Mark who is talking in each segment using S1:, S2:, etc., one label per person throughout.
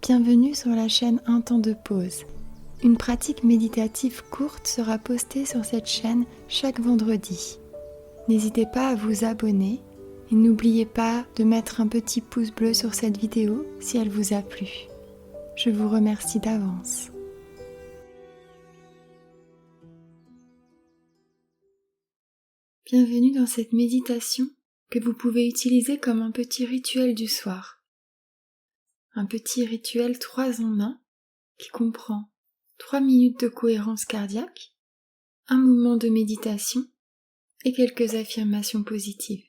S1: Bienvenue sur la chaîne Un temps de pause. Une pratique méditative courte sera postée sur cette chaîne chaque vendredi. N'hésitez pas à vous abonner et n'oubliez pas de mettre un petit pouce bleu sur cette vidéo si elle vous a plu. Je vous remercie d'avance. Bienvenue dans cette méditation que vous pouvez utiliser comme un petit rituel du soir. Un petit rituel 3 en 1 qui comprend 3 minutes de cohérence cardiaque, un moment de méditation et quelques affirmations positives.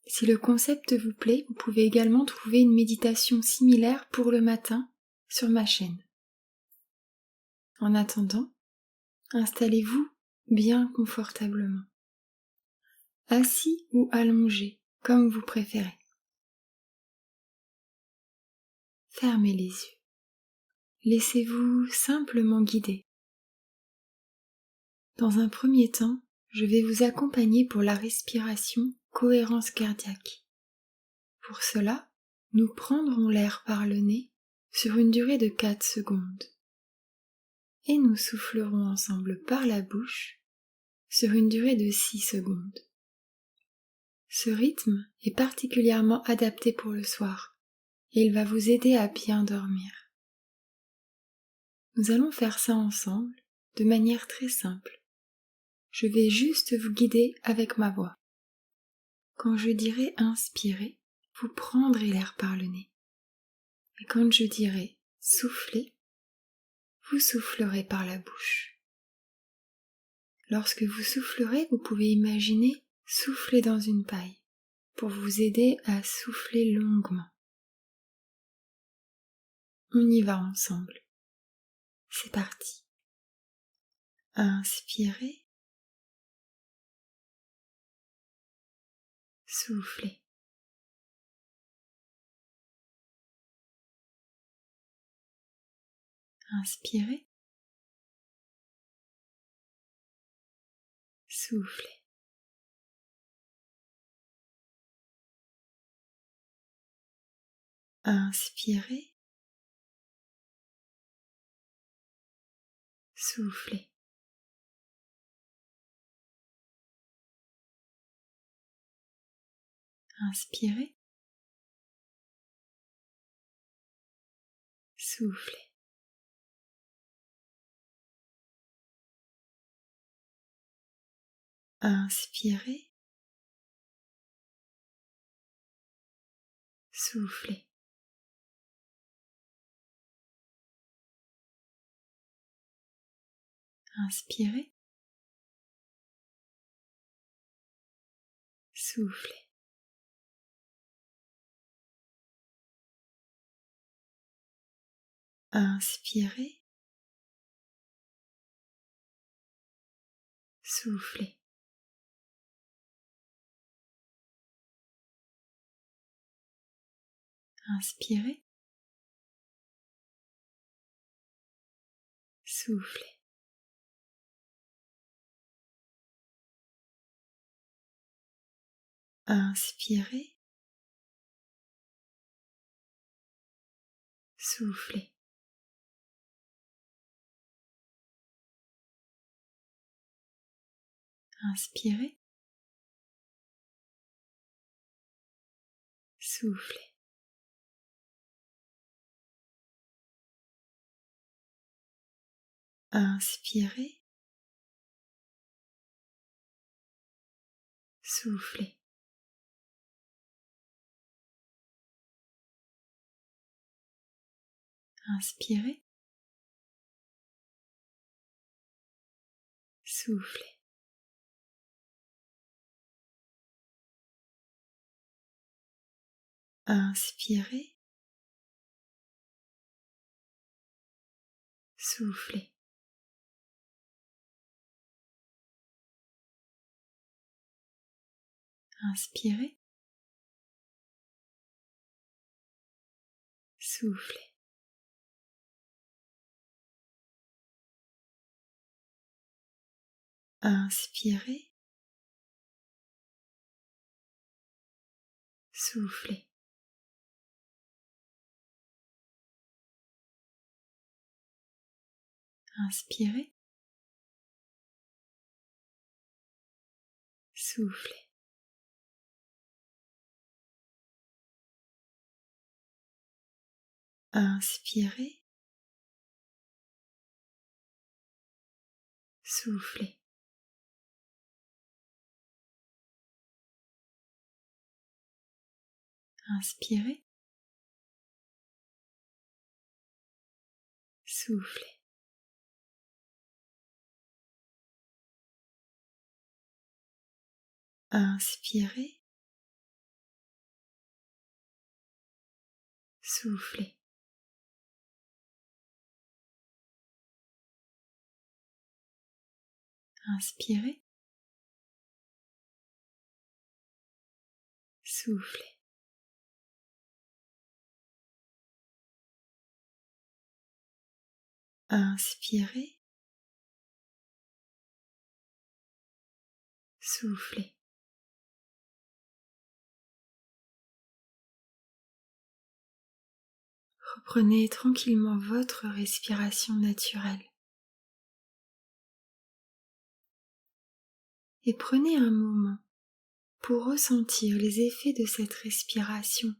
S1: Si le concept vous plaît, vous pouvez également trouver une méditation similaire pour le matin sur ma chaîne. En attendant, installez-vous bien confortablement, assis ou allongé, comme vous préférez. Fermez les yeux. Laissez-vous simplement guider. Dans un premier temps, je vais vous accompagner pour la respiration cohérence cardiaque. Pour cela, nous prendrons l'air par le nez sur une durée de 4 secondes. Et nous soufflerons ensemble par la bouche sur une durée de 6 secondes. Ce rythme est particulièrement adapté pour le soir et il va vous aider à bien dormir. Nous allons faire ça ensemble de manière très simple. Je vais juste vous guider avec ma voix. Quand je dirai inspirer, vous prendrez l'air par le nez. Et quand je dirai souffler, vous soufflerez par la bouche. Lorsque vous soufflerez, vous pouvez imaginer souffler dans une paille pour vous aider à souffler longuement. On y va ensemble. C'est parti. Inspirez. Soufflez. Inspirez. Soufflez. Inspirez. Soufflez. Inspirez. Soufflez. Inspirez. Soufflez. Inspirez. Soufflez. Inspirez. Soufflez. Inspirez. Soufflez. Inspirez. Soufflez. Inspirez. Soufflez. Inspirez. Soufflez. Inspirez. Soufflez. Inspirez. Soufflez. Inspirez. Soufflez. Inspirez. Soufflez. Inspirez. Soufflez. Inspirez. Soufflez. Inspirez. Soufflez. Inspirez. Soufflez. Inspirez. Soufflez. Inspirez. Soufflez. Reprenez tranquillement votre respiration naturelle. Et prenez un moment pour ressentir les effets de cette respiration.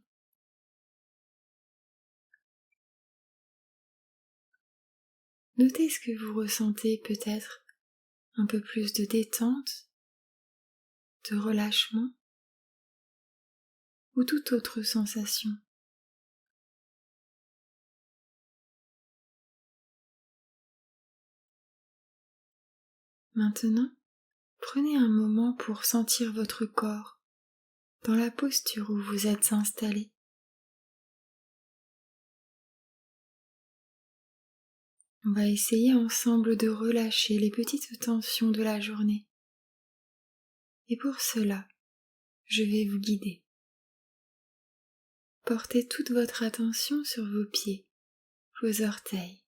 S1: Notez ce que vous ressentez, peut-être un peu plus de détente, de relâchement ou toute autre sensation. Maintenant, prenez un moment pour sentir votre corps dans la posture où vous êtes installé. On va essayer ensemble de relâcher les petites tensions de la journée. Et pour cela, je vais vous guider. Portez toute votre attention sur vos pieds, vos orteils.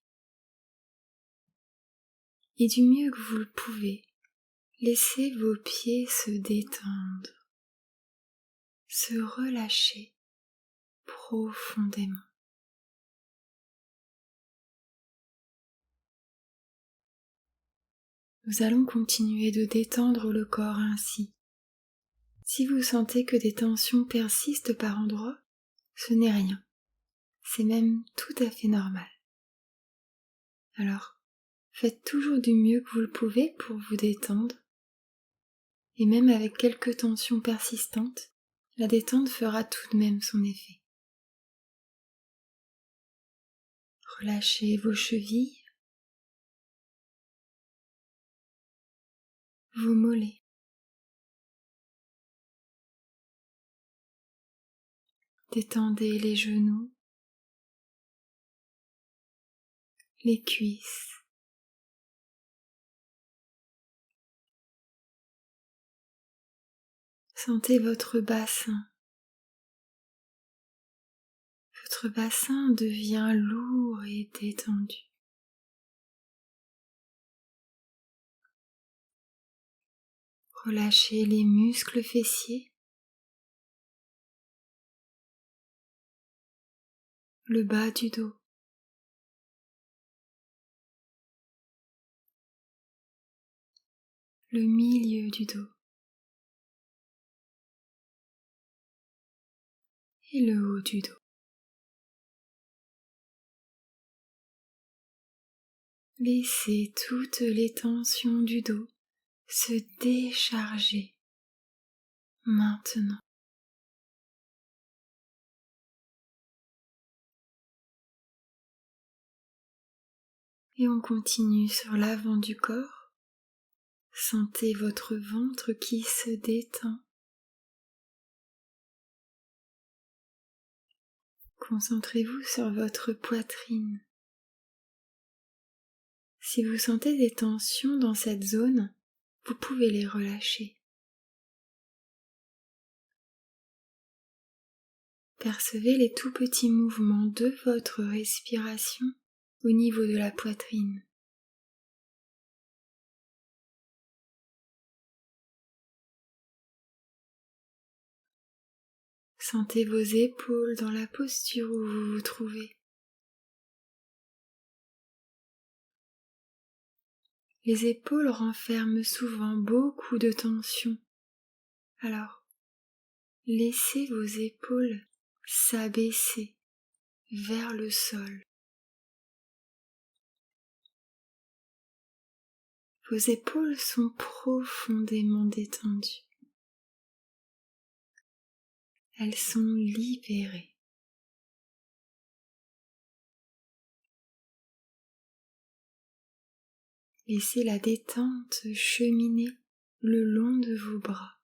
S1: Et du mieux que vous le pouvez, laissez vos pieds se détendre, se relâcher profondément. Nous allons continuer de détendre le corps ainsi. Si vous sentez que des tensions persistent par endroits, ce n'est rien. C'est même tout à fait normal. Alors, faites toujours du mieux que vous le pouvez pour vous détendre. Et même avec quelques tensions persistantes, la détente fera tout de même son effet. Relâchez vos chevilles, vos mollets. Détendez les genoux, les cuisses. Sentez votre bassin. Votre bassin devient lourd et détendu. Relâchez les muscles fessiers, le bas du dos, le milieu du dos et le haut du dos. Laissez toutes les tensions du dos se décharger maintenant. Et on continue sur l'avant du corps. Sentez votre ventre qui se détend. Concentrez-vous sur votre poitrine. Si vous sentez des tensions dans cette zone, vous pouvez les relâcher. Percevez les tout petits mouvements de votre respiration au niveau de la poitrine. Sentez vos épaules dans la posture où vous vous trouvez. Les épaules renferment souvent beaucoup de tension. Alors, laissez vos épaules s'abaisser vers le sol. Vos épaules sont profondément détendues. Elles sont libérées. Laissez la détente cheminer le long de vos bras,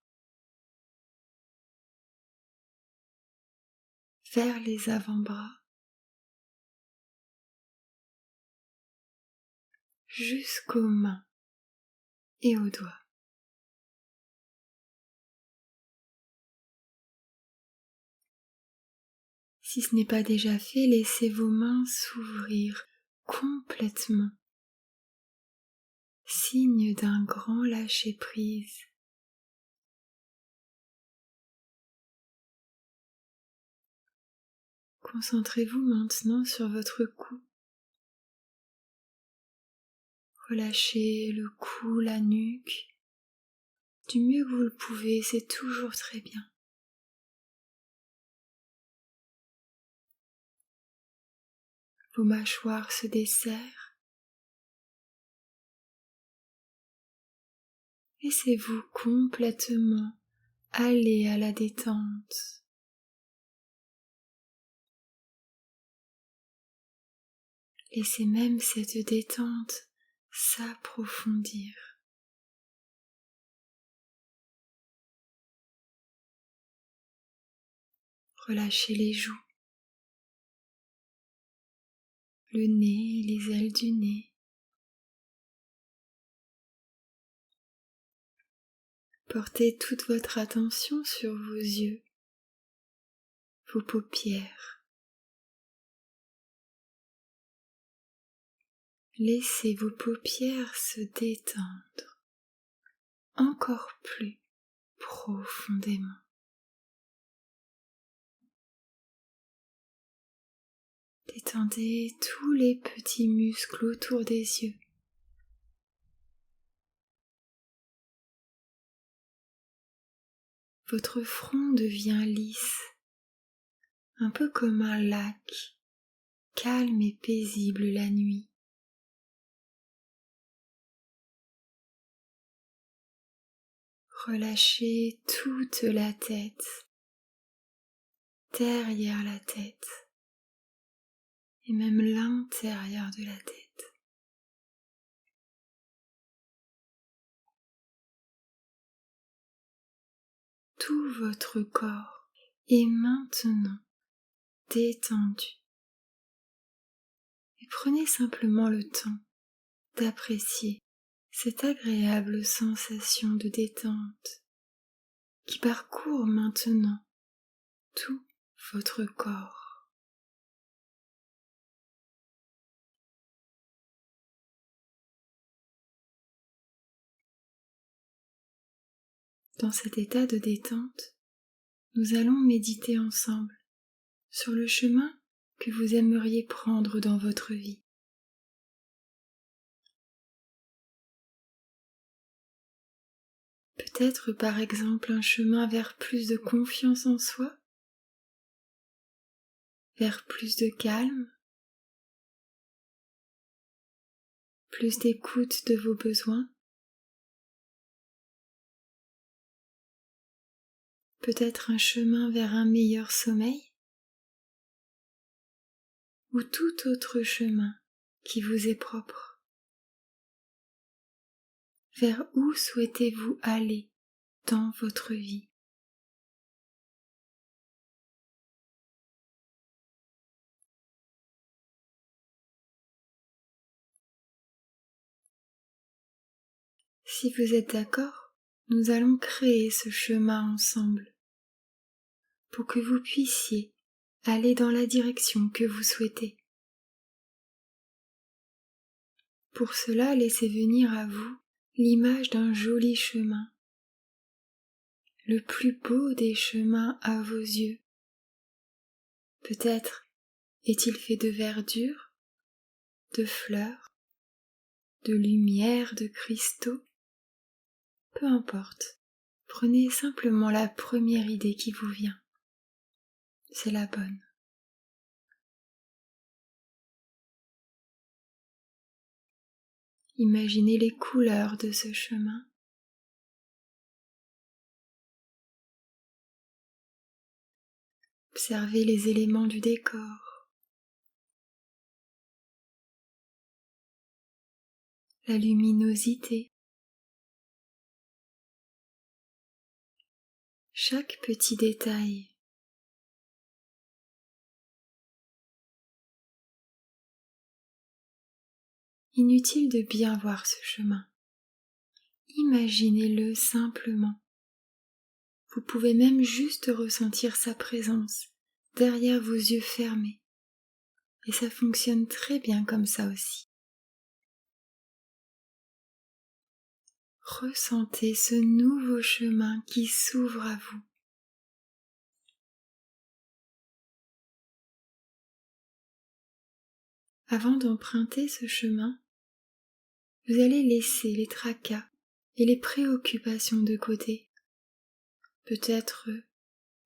S1: vers les avant-bras, jusqu'aux mains et aux doigts. Si ce n'est pas déjà fait, laissez vos mains s'ouvrir complètement, signe d'un grand lâcher-prise. Concentrez-vous maintenant sur votre cou. Relâchez le cou, la nuque. Du mieux que vous le pouvez, c'est toujours très bien. Vos mâchoires se desserrent. Laissez-vous complètement aller à la détente. Laissez même cette détente s'approfondir. Relâchez les joues, le nez, les ailes du nez. Portez toute votre attention sur vos yeux, vos paupières. Laissez vos paupières se détendre encore plus profondément. Détendez tous les petits muscles autour des yeux. Votre front devient lisse, un peu comme un lac, calme et paisible la nuit. Relâchez toute la tête, derrière la tête, et même l'intérieur de la tête. Tout votre corps est maintenant détendu. Et prenez simplement le temps d'apprécier cette agréable sensation de détente qui parcourt maintenant tout votre corps. Dans cet état de détente, nous allons méditer ensemble sur le chemin que vous aimeriez prendre dans votre vie. Peut-être par exemple un chemin vers plus de confiance en soi, vers plus de calme, plus d'écoute de vos besoins. Peut-être un chemin vers un meilleur sommeil, ou tout autre chemin qui vous est propre. Vers où souhaitez-vous aller dans votre vie? Si vous êtes d'accord, nous allons créer ce chemin ensemble pour que vous puissiez aller dans la direction que vous souhaitez. Pour cela, laissez venir à vous l'image d'un joli chemin, le plus beau des chemins à vos yeux. Peut-être est-il fait de verdure, de fleurs, de lumière, de cristaux, peu importe. Prenez simplement la première idée qui vous vient. C'est la bonne. Imaginez les couleurs de ce chemin. Observez les éléments du décor, la luminosité. Chaque petit détail. Inutile de bien voir ce chemin. Imaginez-le simplement. Vous pouvez même juste ressentir sa présence derrière vos yeux fermés. Et ça fonctionne très bien comme ça aussi. Ressentez ce nouveau chemin qui s'ouvre à vous. Avant d'emprunter ce chemin, vous allez laisser les tracas et les préoccupations de côté. Peut-être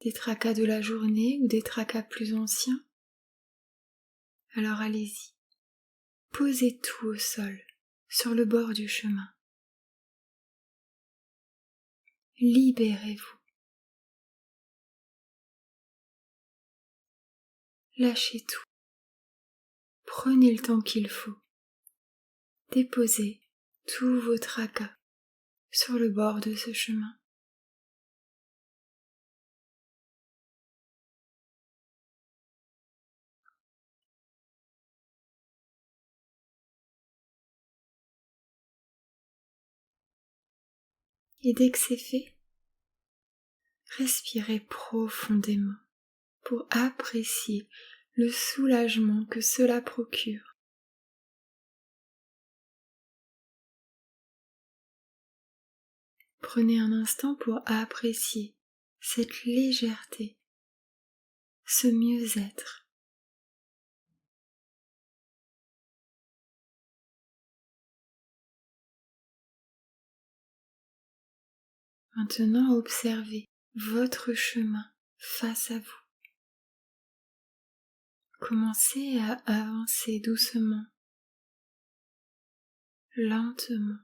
S1: des tracas de la journée ou des tracas plus anciens. Alors allez-y, posez tout au sol, sur le bord du chemin. Libérez-vous. Lâchez tout. Prenez le temps qu'il faut. Déposez tous vos tracas sur le bord de ce chemin. Et dès que c'est fait, respirez profondément pour apprécier le soulagement que cela procure. Prenez un instant pour apprécier cette légèreté, ce mieux-être. Maintenant, observez votre chemin face à vous. Commencez à avancer doucement, lentement.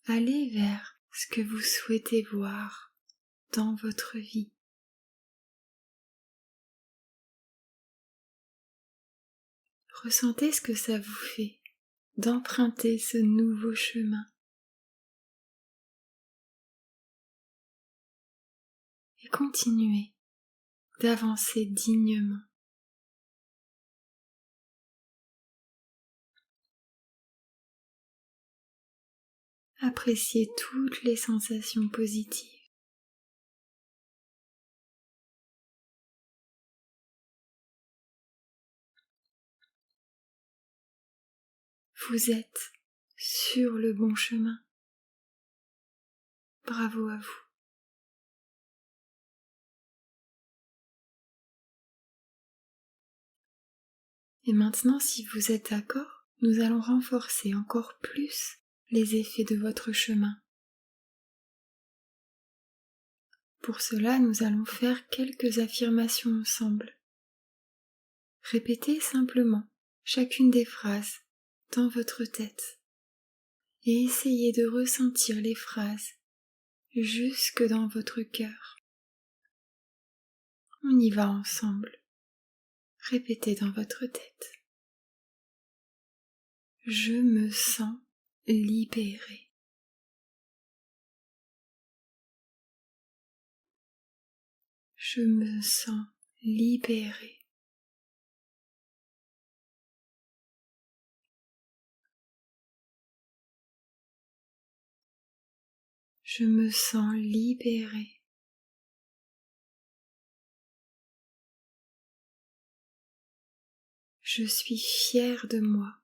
S1: Allez vers ce que vous souhaitez voir dans votre vie. Ressentez ce que ça vous fait d'emprunter ce nouveau chemin. Et continuez d'avancer dignement. Appréciez toutes les sensations positives. Vous êtes sur le bon chemin. Bravo à vous. Et maintenant, si vous êtes d'accord, nous allons renforcer encore plus les effets de votre chemin. Pour cela, nous allons faire quelques affirmations ensemble. Répétez simplement chacune des phrases dans votre tête et essayez de ressentir les phrases jusque dans votre cœur. On y va ensemble. Répétez dans votre tête. Je me sens libérée. Je me sens libérée. Je me sens libérée. Je suis fière de moi.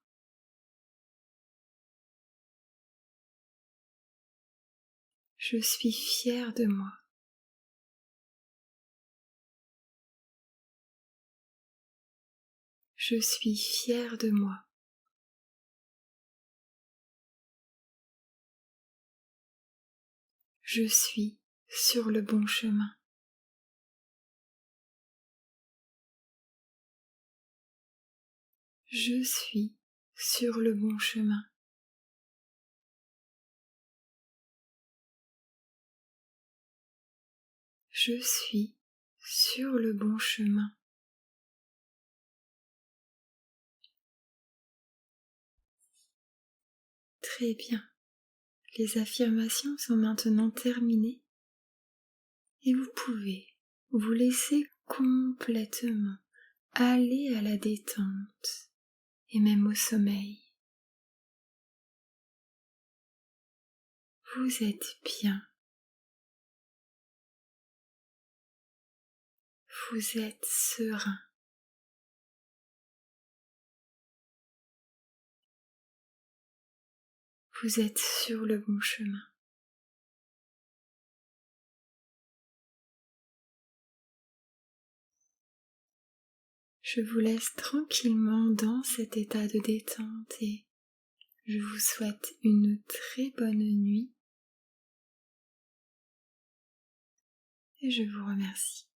S1: Je suis fière de moi. Je suis fière de moi. Je suis sur le bon chemin. Je suis sur le bon chemin. Je suis sur le bon chemin. Très bien. Les affirmations sont maintenant terminées et vous pouvez vous laisser complètement aller à la détente et même au sommeil. Vous êtes bien. Vous êtes serein. Vous êtes sur le bon chemin. Je vous laisse tranquillement dans cet état de détente et je vous souhaite une très bonne nuit et je vous remercie.